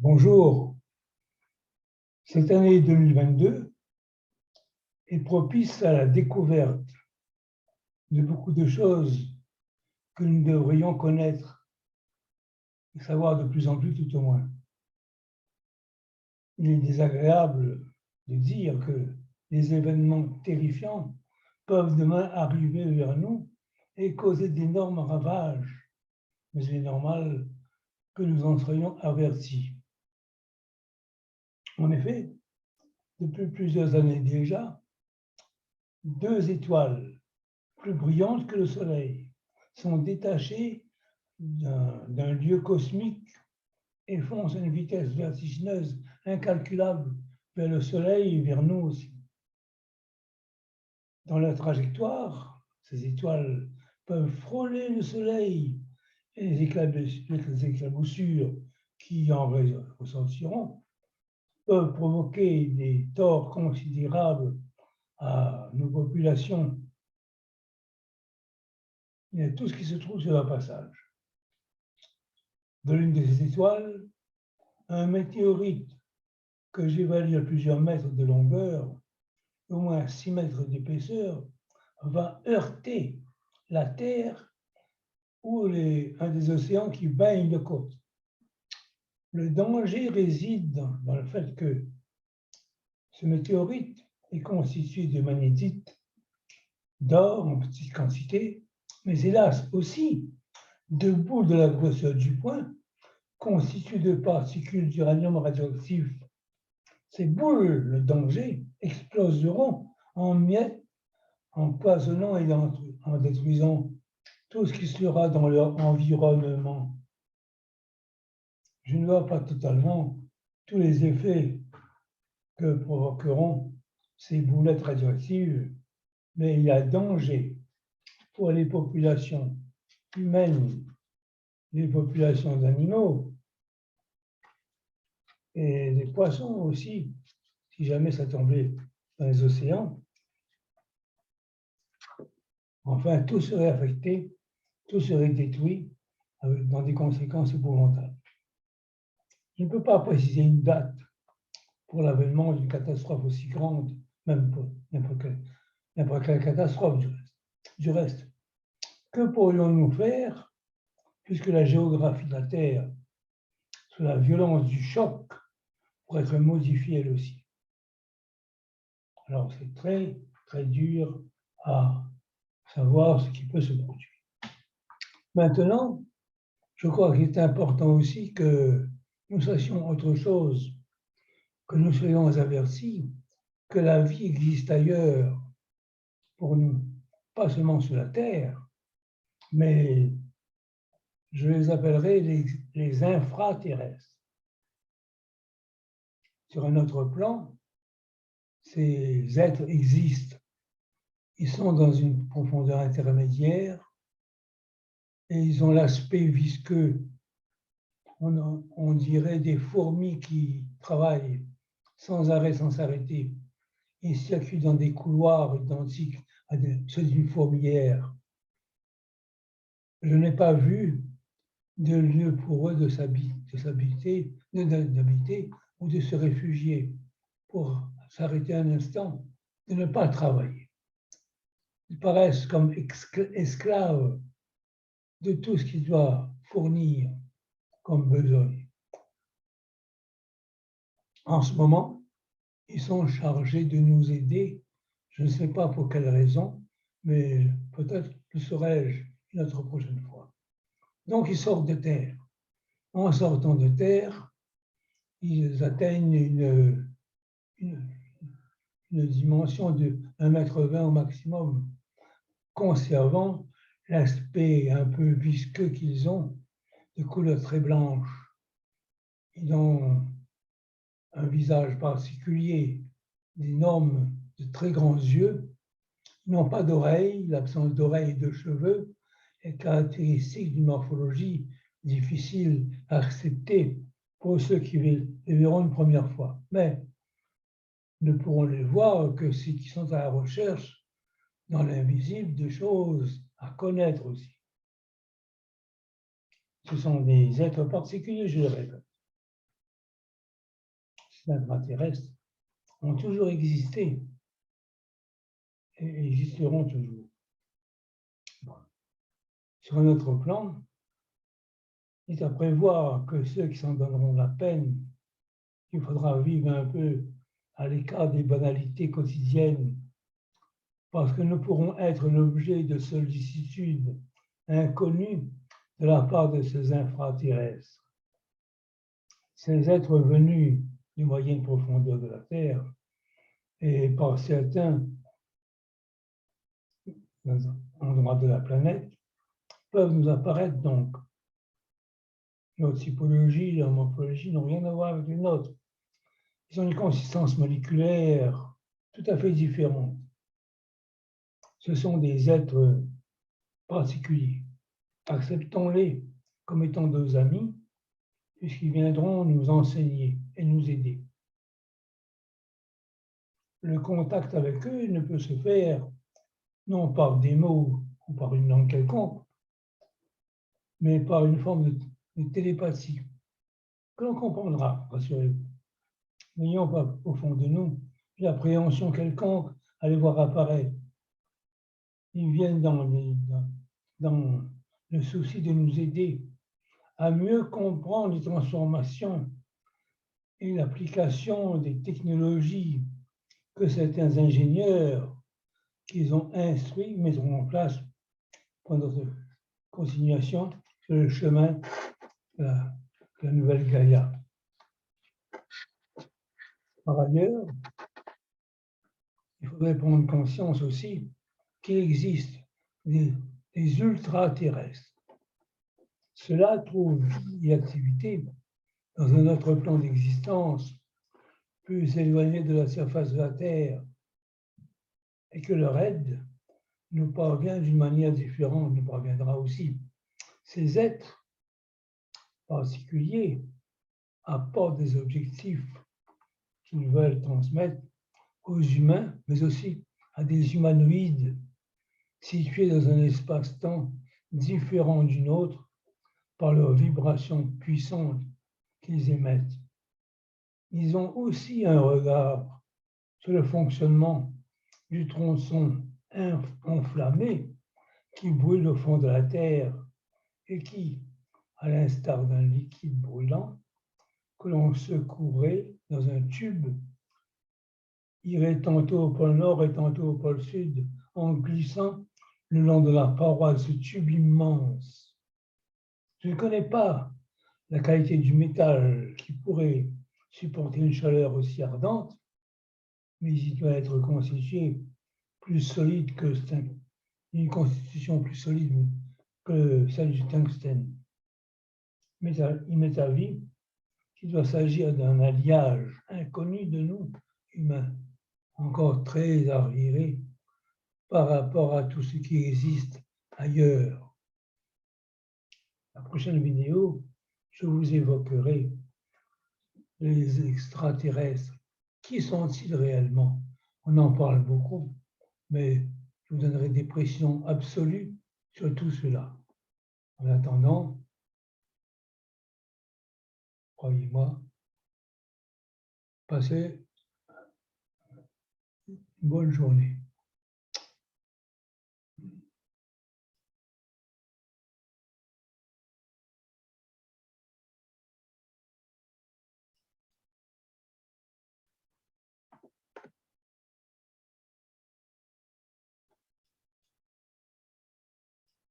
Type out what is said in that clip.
Bonjour, cette année 2022 est propice à la découverte de beaucoup de choses que nous devrions connaître et savoir de plus en plus tout au moins. Il est désagréable de dire que les événements terrifiants peuvent demain arriver vers nous et causer d'énormes ravages, mais il est normal que nous en soyons avertis. En effet, depuis plusieurs années déjà, deux étoiles plus brillantes que le Soleil sont détachées d'un lieu cosmique et foncent à une vitesse vertigineuse incalculable vers le Soleil et vers nous aussi. Dans leur trajectoire, ces étoiles peuvent frôler le Soleil et les éclaboussures qui en ressortiront peuvent provoquer des torts considérables à nos populations et à tout ce qui se trouve sur leur passage. De l'une de ces étoiles, un météorite que j'évalue à plusieurs mètres de longueur, au moins 6 mètres d'épaisseur, va heurter la Terre ou un des océans qui baignent de côte. Le danger réside dans le fait que ce météorite est constitué de magnétite, d'or en petite quantité, mais hélas aussi de boules de la grosseur du poing constituées de particules d'uranium radioactif. Ces boules, le danger, exploseront en miettes, empoisonnant et en détruisant tout ce qui sera dans leur environnement. Je ne vois pas totalement tous les effets que provoqueront ces boulettes radioactives, mais il y a danger pour les populations humaines, les populations d'animaux et des poissons aussi, si jamais ça tombait dans les océans. Enfin, tout serait affecté, tout serait détruit dans des conséquences épouvantables. Je ne peux pas préciser une date pour l'avènement d'une catastrophe aussi grande, même pour n'importe quelle catastrophe du reste. Que pourrions-nous faire, puisque la géographie de la Terre, sous la violence du choc, pourrait être modifiée elle aussi? Alors c'est très, très dur à savoir ce qui peut se produire. Maintenant, je crois qu'il est important aussi que nous sachions autre chose, que nous soyons avertis que la vie existe ailleurs pour nous, pas seulement sur la Terre, mais je les appellerai les infraterrestres. Sur un autre plan, ces êtres existent. Ils sont dans une profondeur intermédiaire et ils ont l'aspect visqueux. On dirait des fourmis qui travaillent sans arrêt, sans s'arrêter. Ils circulent dans des couloirs identiques à ceux d'une fourmilière. Je n'ai pas vu de lieu pour eux d'habiter ou de se réfugier pour s'arrêter un instant, de ne pas travailler. Ils paraissent comme esclaves de tout ce qu'ils doivent fournir comme besogne. En ce moment, ils sont chargés de nous aider. Je ne sais pas pour quelle raison, mais peut-être le saurai-je une autre prochaine fois. Donc, ils sortent de terre. En sortant de terre, ils atteignent une dimension de 1,20 m au maximum, conservant l'aspect un peu visqueux qu'ils ont, de couleur très blanche. Ils ont un visage particulier, d'énormes, de très grands yeux. Ils n'ont pas d'oreilles, l'absence d'oreilles et de cheveux est caractéristique d'une morphologie difficile à accepter pour ceux qui les verront une première fois. Mais ne pourront les voir que ceux qui sont à la recherche dans l'invisible de choses à connaître aussi. Ce sont des êtres particuliers, je le répète. extraterrestres ont toujours existé et existeront toujours. Bon. Sur un autre plan, il est à prévoir que ceux qui s'en donneront la peine, il faudra vivre un peu à l'écart des banalités quotidiennes, parce que nous pourrons être l'objet de sollicitudes inconnues de la part de ces infraterrestres. Ces êtres venus des moyennes profondeurs de la Terre, et par certains endroits de la planète, peuvent nous apparaître donc. Notre typologie, leur morphologie n'ont rien à voir avec les nôtres. Ils ont une consistance moléculaire tout à fait différente. Ce sont des êtres particuliers. Acceptons-les comme étant deux amis, puisqu'ils viendront nous enseigner et nous aider. Le contact avec eux ne peut se faire non par des mots ou par une langue quelconque, mais par une forme de télépathie que l'on comprendra, rassurez-vous. N'ayons pas au fond de nous l'appréhension quelconque à les voir apparaître. Ils viennent dans le souci de nous aider à mieux comprendre les transformations et l'application des technologies que certains ingénieurs qu'ils ont instruits mettront en place pour notre continuation sur le chemin de la nouvelle Gaïa. Par ailleurs, il faudrait prendre conscience aussi qu'il existe des ultra-terrestres. Cela trouve vie et activité dans un autre plan d'existence plus éloigné de la surface de la Terre et que leur aide nous parvient d'une manière différente, nous parviendra aussi. Ces êtres particuliers apportent des objectifs qu'ils veulent transmettre aux humains, mais aussi à des humanoïdes situés dans un espace-temps différent du nôtre par leurs vibrations puissantes qu'ils émettent. Ils ont aussi un regard sur le fonctionnement du tronçon enflammé qui brûle au fond de la terre et qui, à l'instar d'un liquide brûlant, que l'on secouerait dans un tube, irait tantôt au pôle Nord et tantôt au pôle Sud en glissant le long de la paroi de ce tube immense. Je ne connais pas la qualité du métal qui pourrait supporter une chaleur aussi ardente, mais il doit être constitué plus solide que une constitution plus solide que celle du tungstène. Mais il m'est avis qu'il doit s'agir d'un alliage inconnu de nous, humains, encore très arriéré par rapport à tout ce qui existe ailleurs. La prochaine vidéo, je vous évoquerai les extraterrestres. Qui sont-ils réellement? On en parle beaucoup, mais je vous donnerai des précisions absolues sur tout cela. En attendant, croyez-moi, passez une bonne journée.